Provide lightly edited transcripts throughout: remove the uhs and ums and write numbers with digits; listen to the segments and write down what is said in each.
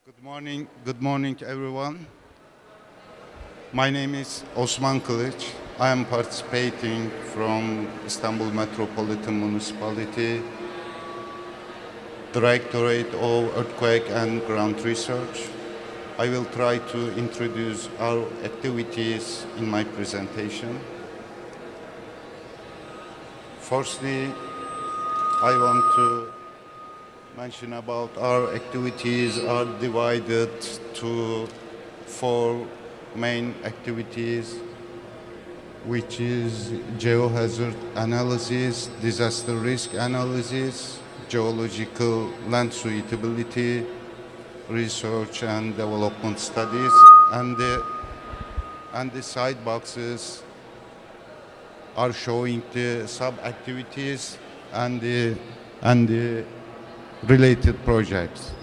Good morning everyone. My name is Osman Kılıç. I am participating from Istanbul Metropolitan Municipality, Directorate of Earthquake and Ground Research. I will try to introduce our activities in my presentation. Firstly, I want to mention about our activities are divided to four main activities, which is geohazard analysis, disaster risk analysis, geological land suitability, research and development studies, and the side boxes are showing the sub-activities and the related projects.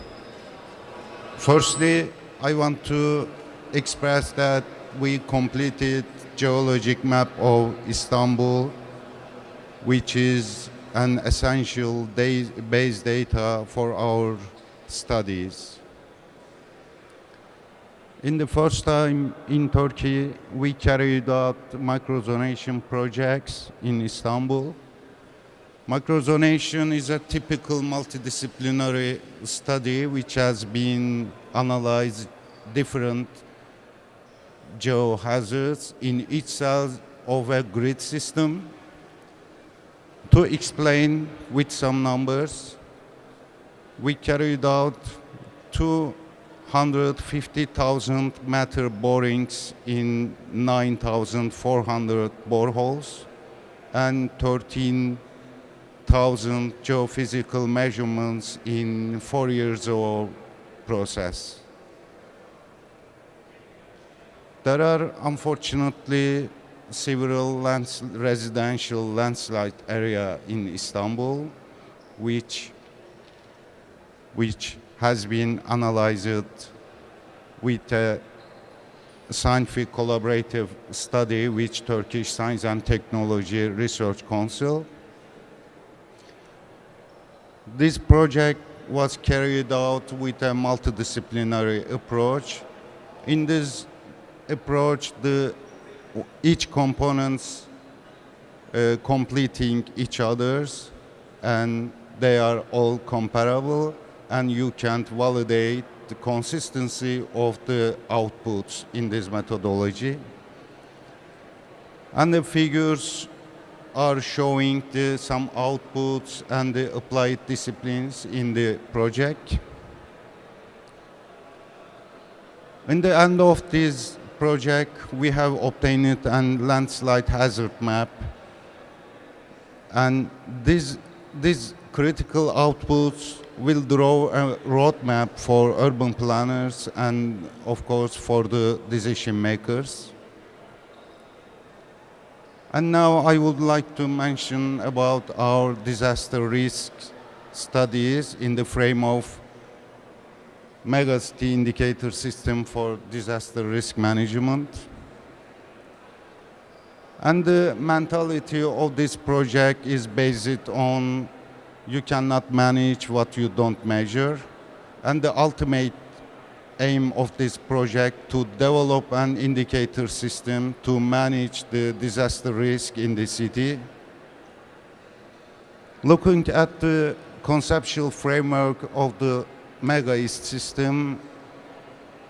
Firstly, I want to express that we completed geologic map of Istanbul, which is an essential base data for our studies. In the first time in Turkey, we carried out microzonation projects in Istanbul. Microzonation is a typical multidisciplinary study which has been analyzed different geohazards in each cell of a grid system. To explain with some numbers, we carried out 250,000 meter borings in 9,400 boreholes and 13,000 geophysical measurements in 4 years of process. There are unfortunately several residential landslide area in Istanbul, which has been analyzed with a scientific collaborative study with Turkish Science and Technology Research Council. This project was carried out with a multidisciplinary approach. In this approach, each components completing each others, and they are all comparable, and you can validate the consistency of the outputs in this methodology. And the figures are showing some outputs and the applied disciplines in the project. In the end of this project, we have obtained a landslide hazard map, and these critical outputs will draw a roadmap for urban planners and, of course, for the decision makers. And now I would like to mention about our disaster risk studies in the frame of megacity indicator system for disaster risk management. And the mentality of this project is based on you cannot manage what you don't measure. And the ultimate aim of this project to develop an indicator system to manage the disaster risk in the city. Looking at the conceptual framework of the Mega-East system,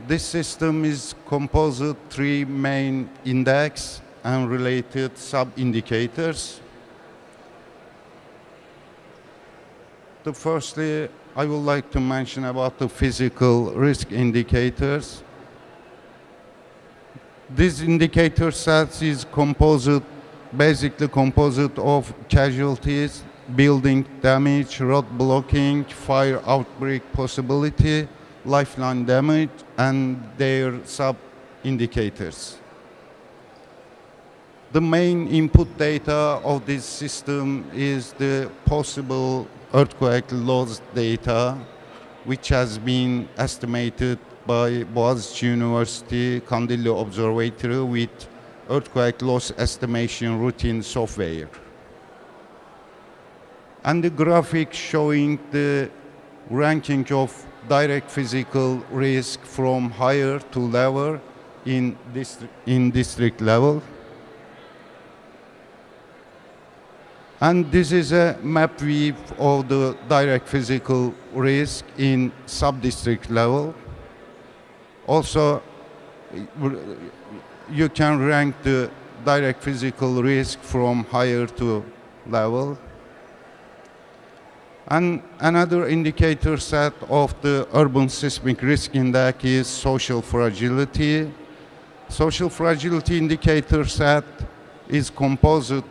this system is composed of three main index and related sub-indicators. Firstly, I would like to mention about the physical risk indicators. This indicator set is basically composed of casualties, building damage, road blocking, fire outbreak possibility, lifeline damage, and their sub-indicators. The main input data of this system is the possible earthquake loss data, which has been estimated by Boğaziçi University Kandilli Observatory with earthquake loss estimation routine software. And the graphic showing the ranking of direct physical risk from higher to lower in district level. And this is a map view of the direct physical risk in sub-district level. Also, you can rank the direct physical risk from higher to level. And another indicator set of the urban seismic risk index is social fragility. Social fragility indicator set is composed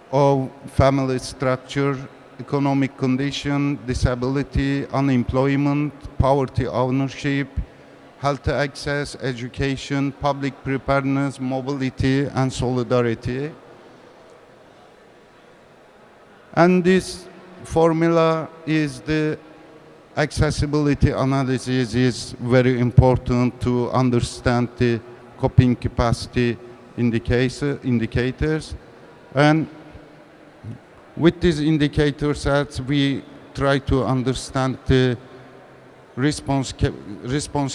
of family structure, economic condition, disability, unemployment, poverty ownership, health access, education, public preparedness, mobility, and solidarity. And this formula is the accessibility analysis is very important to understand the coping capacity indicators. And with these indicator sets, we try to understand the response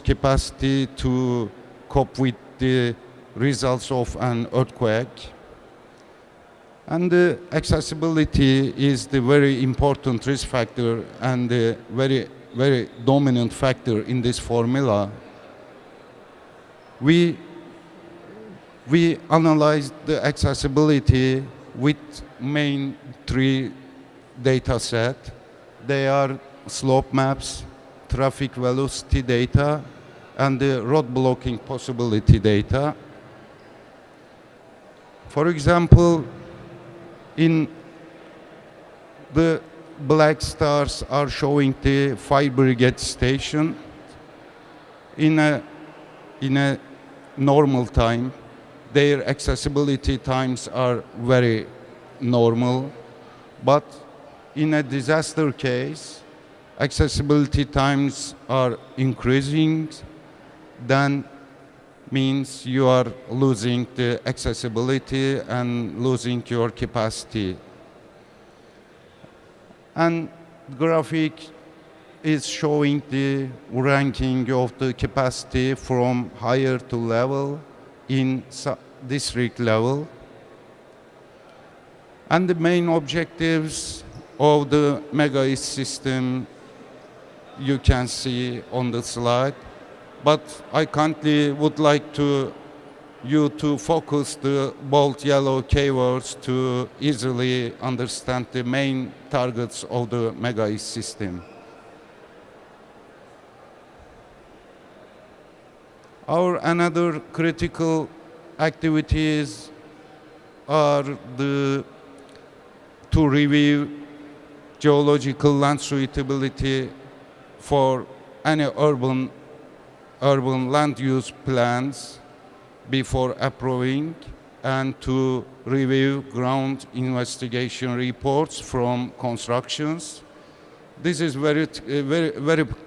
capacity to cope with the results of an earthquake. And the accessibility is the very important risk factor and the very dominant factor in this formula. We analyzed the accessibility with main three data set. They are slope maps, traffic velocity data, and the road blocking possibility data. For example, in the black stars are showing the fire brigade station. In a normal time, their accessibility times are very normal, but in a disaster case, accessibility times are increasing. Then means you are losing the accessibility and losing your capacity. And graphic is showing the ranking of the capacity from higher to level in district level. And the main objectives of the Mega East system you can see on the slide. But I kindly would like you to focus the bold yellow keywords to easily understand the main targets of the Mega East system. Our another critical activities are to review geological land suitability for any urban land use plans before approving, and to review ground investigation reports from constructions. This is very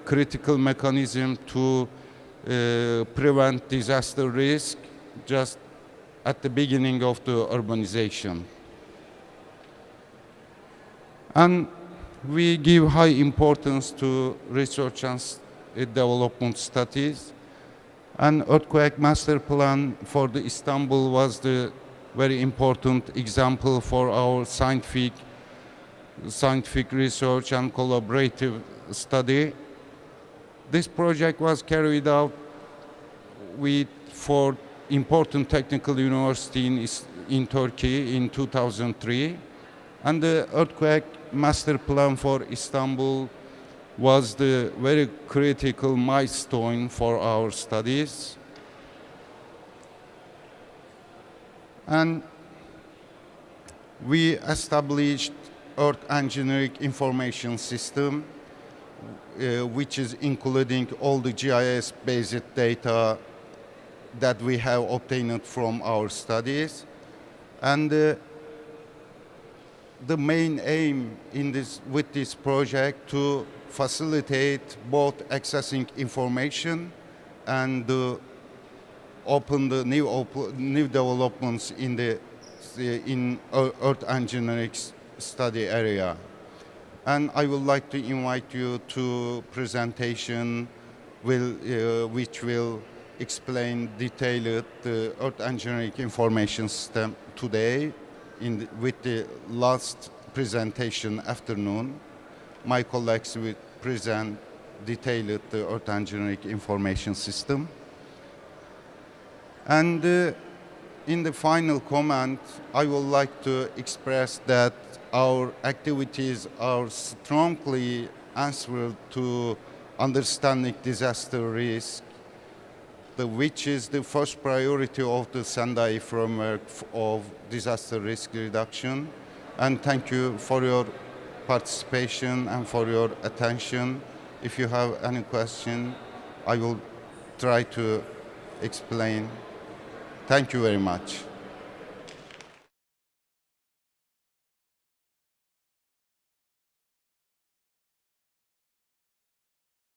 critical mechanism to prevent disaster risk just at the beginning of the urbanization. And we give high importance to research and development studies. An earthquake master plan for the Istanbul was the very important example for our scientific research and collaborative study. This project was carried out with 4 important technical universities in Turkey in 2003. And the earthquake master plan for Istanbul was the very critical milestone for our studies. And we established Earth Engineering Information System, which is including all the GIS-based data that we have obtained from our studies. And the main aim with this project to facilitate both accessing information and open the new developments in Earth engineering study area. And I would like to invite you to presentation which will explain detailed the Earth Engineering Information System today with the last presentation afternoon. My colleagues will present detailed the Earth Engineering Information System. And in the final comment, I would like to express that our activities are strongly answered to understanding disaster risk, which is the first priority of the Sendai framework of disaster risk reduction. And thank you for your participation and for your attention. If you have any question, I will try to explain. Thank you very much.